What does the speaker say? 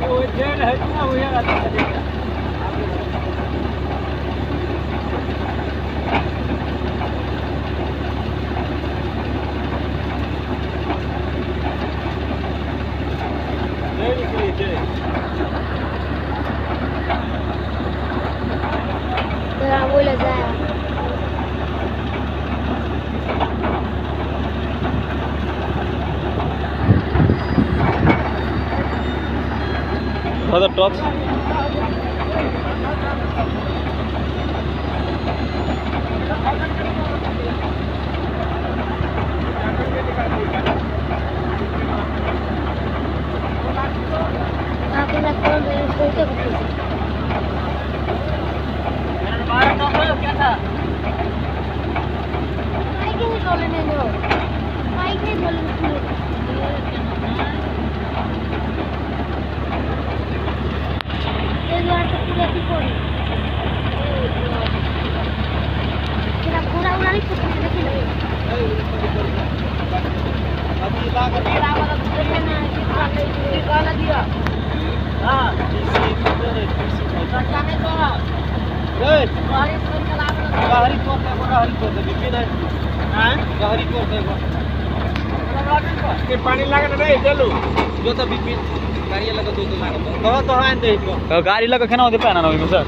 वो जेल है ना वो यार आता है बोला जाए other tops आपको लगता है मेरे फोटो क्या था माइक नहीं बोलने दो माइक नहीं बोलने दो ये यार तो पूरा की कोई तेरा पूरा उड़ा नहीं सकते लेकिन अभी लाकर मेरा वाला दूसरे में निकाल दिया हां सरकार ने तो गाड़ी तो चला गाड़ी को बिपिन है हां गाड़ी को के पानी लागत नहीं चलो जो तो बिपिन गाड़ी लगा तो लागत तो आन दे गाड़ी लगा केना होते पाना नवी में सर